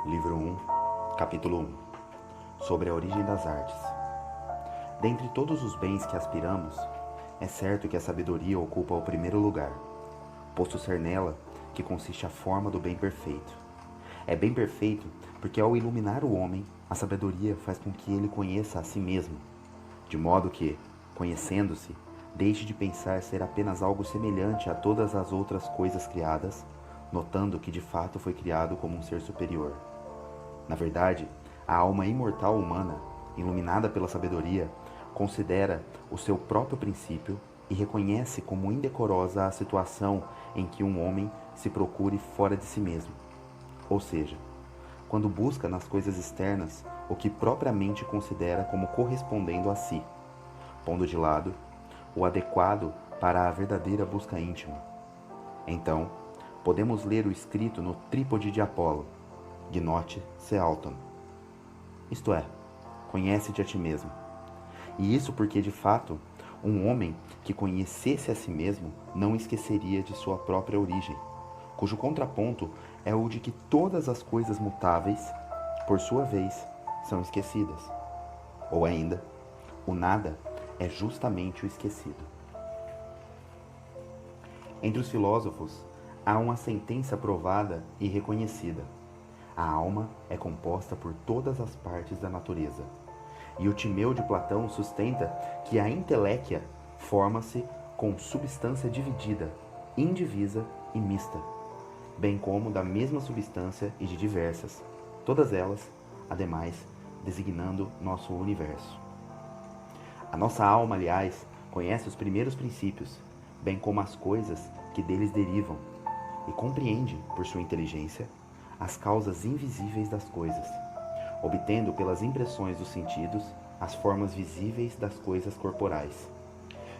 Livro 1, Capítulo 1. Sobre a origem das artes. Dentre todos os bens que aspiramos, é certo que a sabedoria ocupa o primeiro lugar, posto ser nela que consiste a forma do bem perfeito. É bem perfeito porque ao iluminar o homem, a sabedoria faz com que ele conheça a si mesmo, de modo que, conhecendo-se, deixe de pensar ser apenas algo semelhante a todas as outras coisas criadas, notando que de fato foi criado como um ser superior. Na verdade, a alma imortal humana, iluminada pela sabedoria, considera o seu próprio princípio e reconhece como indecorosa a situação em que um homem se procure fora de si mesmo. Ou seja, quando busca nas coisas externas o que propriamente considera como correspondendo a si, pondo de lado o adequado para a verdadeira busca íntima. Então, podemos ler o escrito no trípode de Apolo: Gnote se auton. Isto é, conhece-te a ti mesmo. E isso porque, de fato, um homem que conhecesse a si mesmo não esqueceria de sua própria origem, cujo contraponto é o de que todas as coisas mutáveis, por sua vez, são esquecidas. Ou ainda, o nada é justamente o esquecido. Entre os filósofos, há uma sentença provada e reconhecida: a alma é composta por todas as partes da natureza. E o Timeu de Platão sustenta que a inteléquia forma-se com substância dividida, indivisa e mista, bem como da mesma substância e de diversas, todas elas, ademais, designando nosso universo. A nossa alma, aliás, conhece os primeiros princípios, bem como as coisas que deles derivam, e compreende, por sua inteligência, as causas invisíveis das coisas, obtendo pelas impressões dos sentidos as formas visíveis das coisas corporais.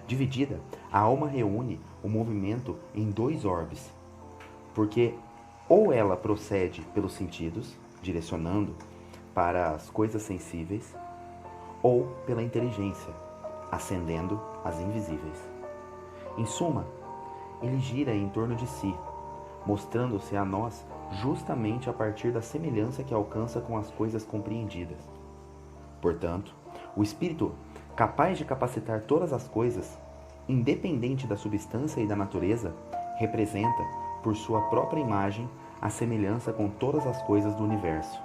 Dividida, a alma reúne o movimento em dois orbes, porque ou ela procede pelos sentidos, direcionando para as coisas sensíveis, ou pela inteligência, ascendendo às invisíveis. Em suma, ele gira em torno de si, mostrando-se a nós justamente a partir da semelhança que alcança com as coisas compreendidas. Portanto, o espírito, capaz de capacitar todas as coisas, independente da substância e da natureza, representa, por sua própria imagem, a semelhança com todas as coisas do universo.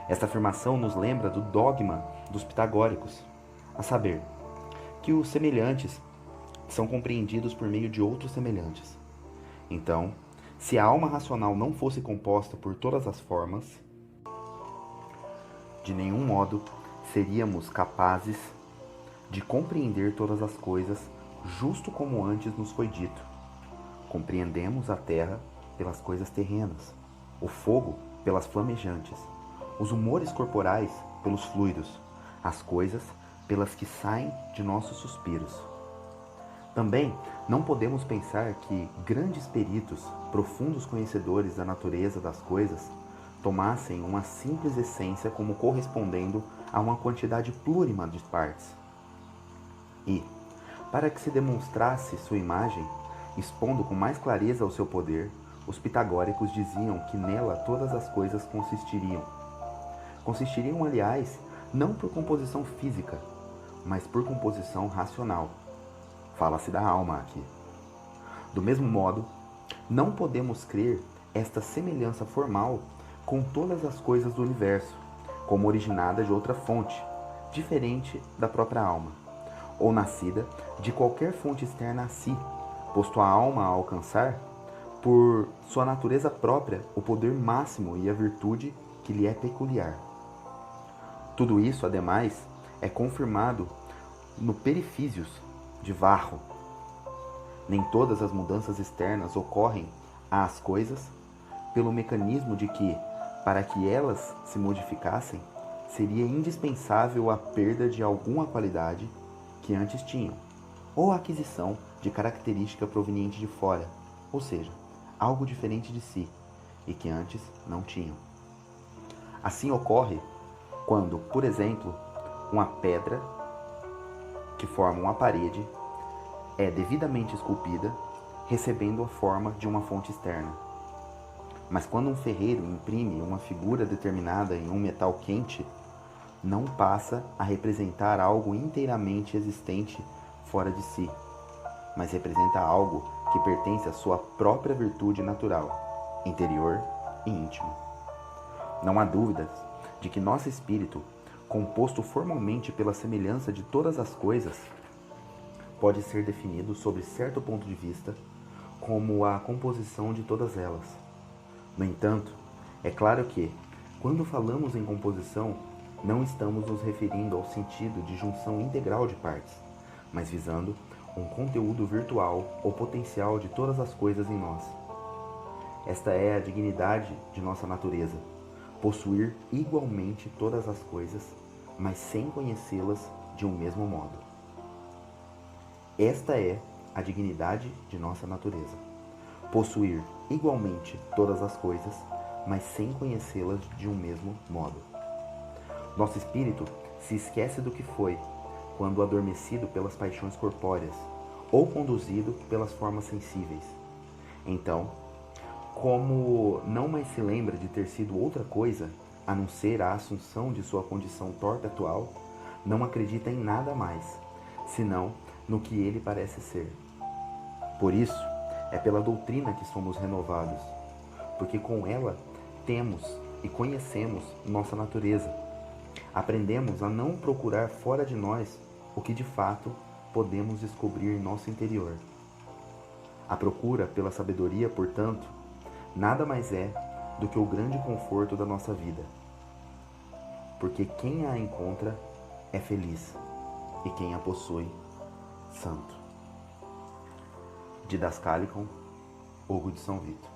Esta afirmação nos lembra do dogma dos pitagóricos, a saber, que os semelhantes são compreendidos por meio de outros semelhantes. Então, se a alma racional não fosse composta por todas as formas, de nenhum modo seríamos capazes de compreender todas as coisas, justo como antes nos foi dito. Compreendemos a terra pelas coisas terrenas, o fogo pelas flamejantes, os humores corporais pelos fluidos, as coisas pelas que saem de nossos suspiros. Também não podemos pensar que grandes peritos, profundos conhecedores da natureza das coisas, tomassem uma simples essência como correspondendo a uma quantidade plurima de partes. E, para que se demonstrasse sua imagem, expondo com mais clareza o seu poder, os pitagóricos diziam que nela todas as coisas consistiriam. Consistiriam, aliás, não por composição física, mas por composição racional. Fala-se da alma aqui. Do mesmo modo, não podemos crer esta semelhança formal com todas as coisas do universo, como originada de outra fonte, diferente da própria alma, ou nascida de qualquer fonte externa a si, posto a alma a alcançar, por sua natureza própria, o poder máximo e a virtude que lhe é peculiar. Tudo isso, ademais, é confirmado no Perifísios de Varro. Nem todas as mudanças externas ocorrem às coisas pelo mecanismo de que, para que elas se modificassem, seria indispensável a perda de alguma qualidade que antes tinham, ou a aquisição de característica proveniente de fora, ou seja, algo diferente de si, e que antes não tinham. Assim ocorre quando, por exemplo, uma pedra que forma uma parede é devidamente esculpida, recebendo a forma de uma fonte externa. Mas quando um ferreiro imprime uma figura determinada em um metal quente, não passa a representar algo inteiramente existente fora de si, mas representa algo que pertence à sua própria virtude natural, interior e íntima. Não há dúvidas de que nosso espírito, composto formalmente pela semelhança de todas as coisas, pode ser definido sob certo ponto de vista como a composição de todas elas. No entanto, é claro que, quando falamos em composição, não estamos nos referindo ao sentido de junção integral de partes, mas visando um conteúdo virtual ou potencial de todas as coisas em nós. Esta é a dignidade de nossa natureza, possuir igualmente todas as coisas, mas sem conhecê-las de um mesmo modo. Esta é a dignidade de nossa natureza, possuir igualmente todas as coisas, mas sem conhecê-las de um mesmo modo. Nosso espírito se esquece do que foi, quando adormecido pelas paixões corpóreas ou conduzido pelas formas sensíveis. Então, como não mais se lembra de ter sido outra coisa, a não ser a assunção de sua condição torpe atual, não acredita em nada mais, senão no que ele parece ser. Por isso, é pela doutrina que somos renovados, porque com ela temos e conhecemos nossa natureza. Aprendemos a não procurar fora de nós o que de fato podemos descobrir em nosso interior. A procura pela sabedoria, portanto, nada mais é do que o grande conforto da nossa vida. Porque quem a encontra é feliz, e quem a possui, santo. Didascalicon, Hugo de São Vito.